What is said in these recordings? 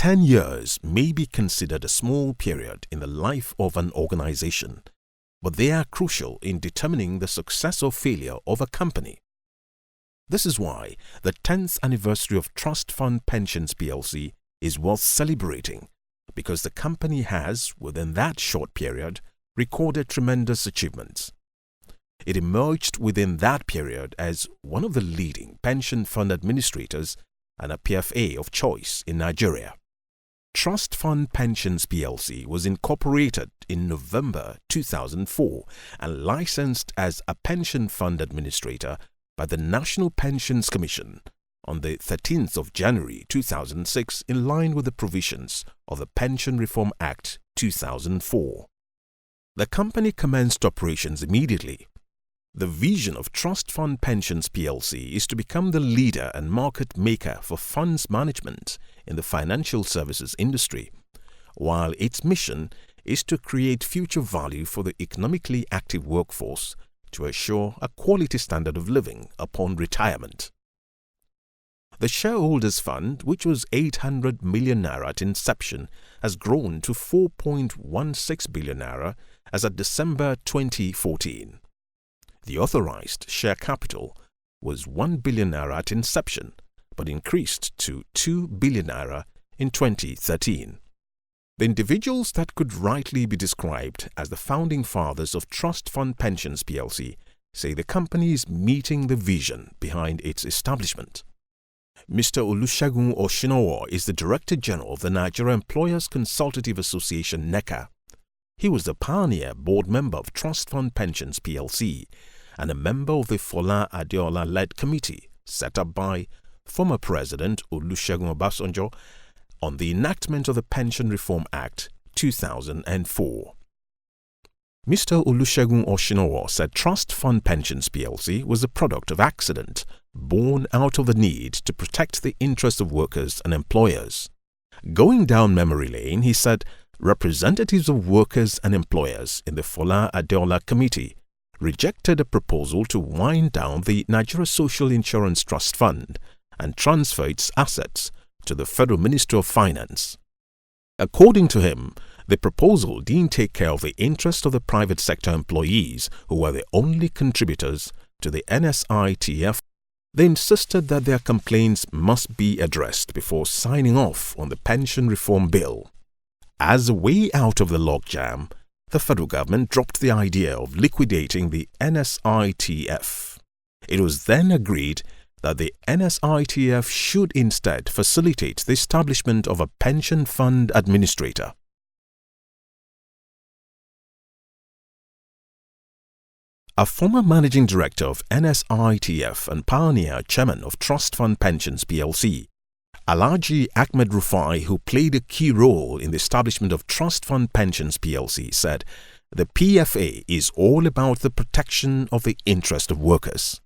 10 years may be considered a small period in the life of an organization, but they are crucial in determining the success or failure of a company. This is why the 10th anniversary of Trustfund Pensions plc is worth celebrating, because the company has, within that short period, recorded tremendous achievements. It emerged within that period as one of the leading pension fund administrators and a PFA of choice in Nigeria. Trustfund Pensions plc was incorporated in November 2004 and licensed as a pension fund administrator by the National Pensions Commission on the 13th of January 2006 in line with the provisions of the Pension Reform Act 2004. The company commenced operations immediately. The vision of Trustfund Pensions plc is to become the leader and market maker for funds management in the financial services industry, while its mission is to create future value for the economically active workforce to assure a quality standard of living upon retirement. The shareholders' fund, which was 800 million naira at inception, has grown to 4.16 billion naira as at December 2014. The authorized share capital was 1 billion naira at inception, but increased to 2 billion naira in 2013. The individuals that could rightly be described as the founding fathers of Trustfund Pensions plc say the company is meeting the vision behind its establishment. Mr. Olusegun Oshinowo is the Director General of the Nigeria Employers Consultative Association (NECA). He was the pioneer board member of Trustfund Pensions plc and a member of the Fola Adeola-led committee set up by former President Olusegun Obasanjo on the enactment of the Pension Reform Act 2004. Mr. Olusegun Oshinowo said Trustfund Pensions plc was a product of accident born out of the need to protect the interests of workers and employers. Going down memory lane, he said representatives of workers and employers in the Fola Adeola Committee rejected a proposal to wind down the Nigeria Social Insurance Trust Fund and transfer its assets to the Federal Ministry of Finance. According to him, the proposal didn't take care of the interests of the private sector employees who were the only contributors to the NSITF. They insisted that their complaints must be addressed before signing off on the pension reform bill. As a way out of the logjam, the federal government dropped the idea of liquidating the NSITF. It was then agreed that the NSITF should instead facilitate the establishment of a pension fund administrator. A former managing director of NSITF and pioneer chairman of Trustfund Pensions plc, Alhaji Ahmed Rufai, who played a key role in the establishment of Trustfund Pensions plc, said the PFA is all about the protection of the interest of workers.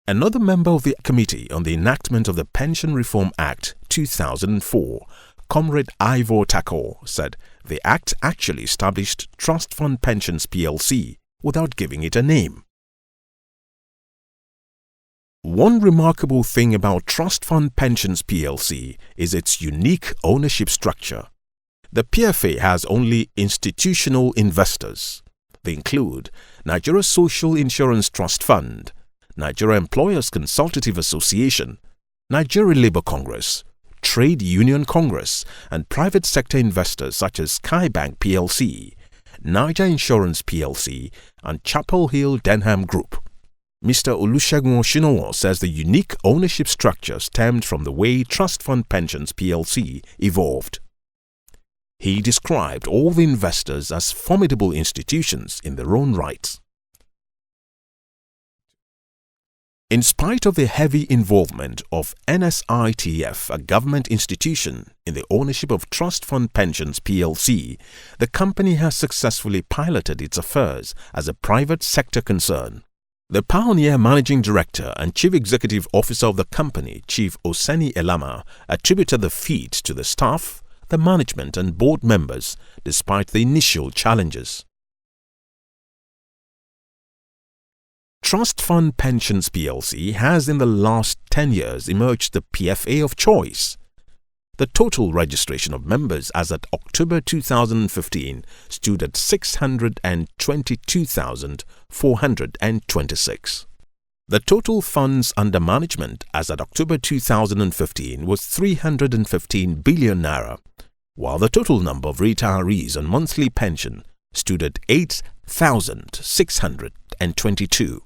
Another member of the Committee on the Enactment of the Pension Reform Act 2004, Comrade Ivor Takor, said the Act actually established Trustfund Pensions plc without giving it a name. One remarkable thing about Trustfund Pensions plc is its unique ownership structure. The PFA has only institutional investors. They include Nigeria Social Insurance Trust Fund, Nigeria Employers Consultative Association, Nigeria Labour Congress, Trade Union Congress, and private sector investors such as Skybank plc, Niger Insurance plc, and Chapel Hill Denham Group. Mr. Olusegun Oshinowo says the unique ownership structure stemmed from the way Trustfund Pensions plc evolved. He described all the investors as formidable institutions in their own right. In spite of the heavy involvement of NSITF, a government institution, in the ownership of Trustfund Pensions plc, the company has successfully piloted its affairs as a private sector concern. The pioneer managing director and chief executive officer of the company, Chief Oseni Elama, attributed the feat to the staff, the management and board members despite the initial challenges. Trustfund Pensions plc has in the last 10 years emerged the PFA of choice. The total registration of members as at October 2015 stood at 622,426. The total funds under management as at October 2015 was 315 billion naira, while the total number of retirees on monthly pension stood at 8,622.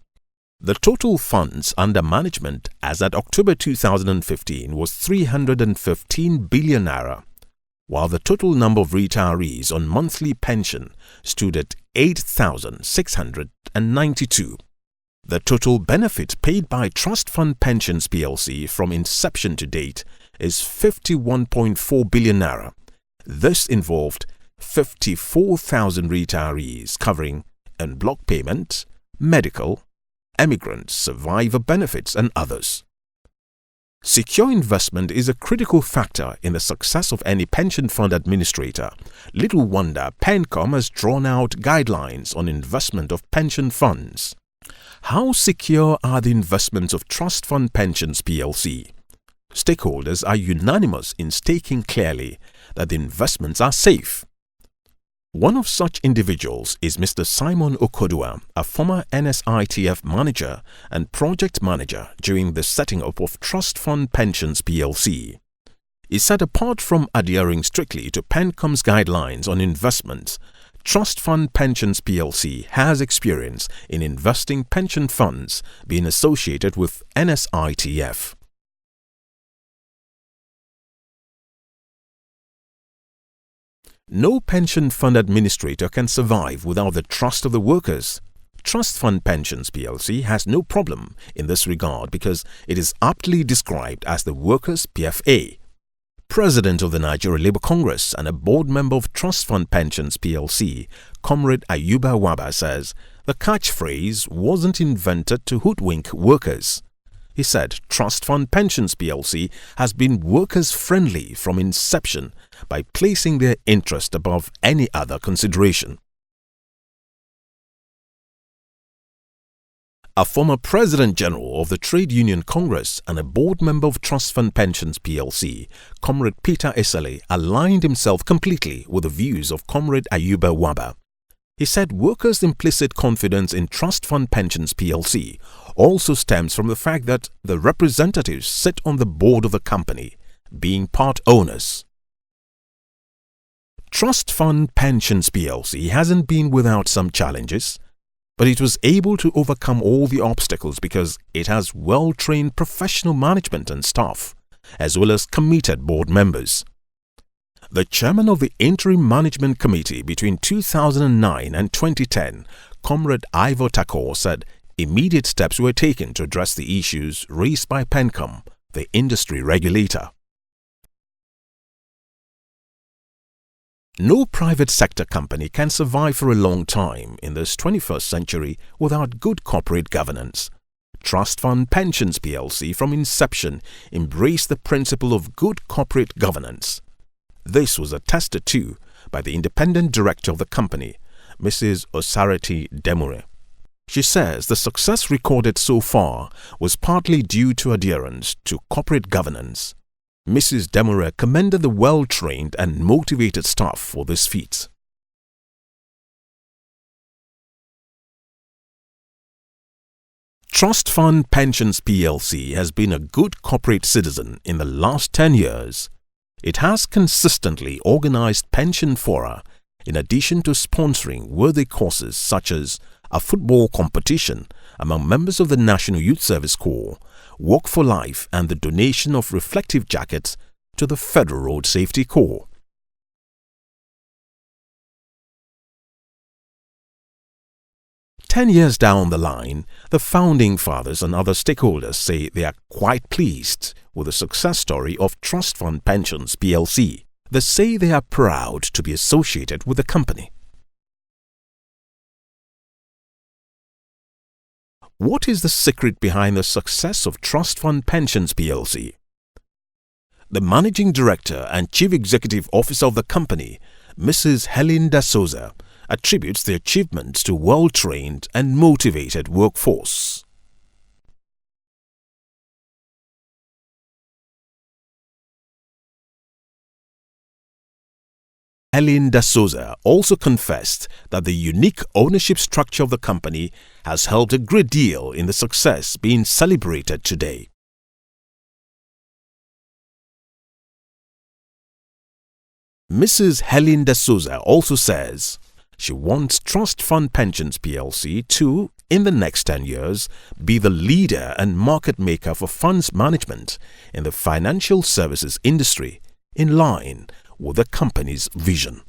The total funds under management as at October 2015 was 315 billion naira, while the total number of retirees on monthly pension stood at 8,692. The total benefit paid by Trustfund Pensions plc from inception to date is 51.4 billion naira. This involved 54,000 retirees covering en-bloc payment, medical, emigrant survivor benefits and others. Secure investment is a critical factor in the success of any pension fund administrator. Little wonder PENCOM has drawn out guidelines on investment of pension funds. How secure are the investments of Trustfund Pensions plc? Stakeholders are unanimous in stating clearly that the investments are safe. One of such individuals is Mr. Simon Okodua, a former NSITF manager and project manager during the setting up of Trustfund Pensions plc. He said apart from adhering strictly to PENCOM's guidelines on investments, Trustfund Pensions plc has experience in investing pension funds being associated with NSITF. No pension fund administrator can survive without the trust of the workers. Trustfund Pensions plc has no problem in this regard because it is aptly described as the workers' PFA. President of the Nigeria Labour Congress and a board member of Trustfund Pensions plc, Comrade Ayuba Waba, says the catchphrase wasn't invented to hoodwink workers. He said Trustfund Pensions plc has been workers-friendly from inception by placing their interest above any other consideration. A former President General of the Trade Union Congress and a board member of Trustfund Pensions plc, Comrade Peter Esele, aligned himself completely with the views of Comrade Ayuba Waba. He said workers' implicit confidence in Trustfund Pensions plc also stems from the fact that the representatives sit on the board of the company, being part owners. Trustfund Pensions plc hasn't been without some challenges, but it was able to overcome all the obstacles because it has well-trained professional management and staff, as well as committed board members. The chairman of the Interim Management Committee between 2009 and 2010, Comrade Ivor Takor, said immediate steps were taken to address the issues raised by PENCOM, the industry regulator. No private sector company can survive for a long time in this 21st century without good corporate governance. Trustfund Pensions plc from inception embraced the principle of good corporate governance. This was attested to by the independent director of the company, Mrs. Osarati Demure. She says the success recorded so far was partly due to adherence to corporate governance. Mrs. Demure commended the well-trained and motivated staff for this feat. Trustfund Pensions plc has been a good corporate citizen in the last 10 years. It has consistently organized pension fora in addition to sponsoring worthy causes such as a football competition among members of the National Youth Service Corps, Walk for Life and the donation of reflective jackets to the Federal Road Safety Corps. "10 years down the line, the founding fathers and other stakeholders say they are quite pleased with the success story of Trustfund Pensions plc. They say they are proud to be associated with the company. What is the secret behind the success of Trustfund Pensions plc? The Managing Director and Chief Executive Officer of the company, Mrs. Helen Da Souza, attributes the achievements to well-trained and motivated workforce. Helen da Souza also confessed that the unique ownership structure of the company has helped a great deal in the success being celebrated today. Mrs. Helen da Souza also says she wants Trustfund Pensions plc to, in the next 10 years, be the leader and market maker for funds management in the financial services industry, in line with the company's vision.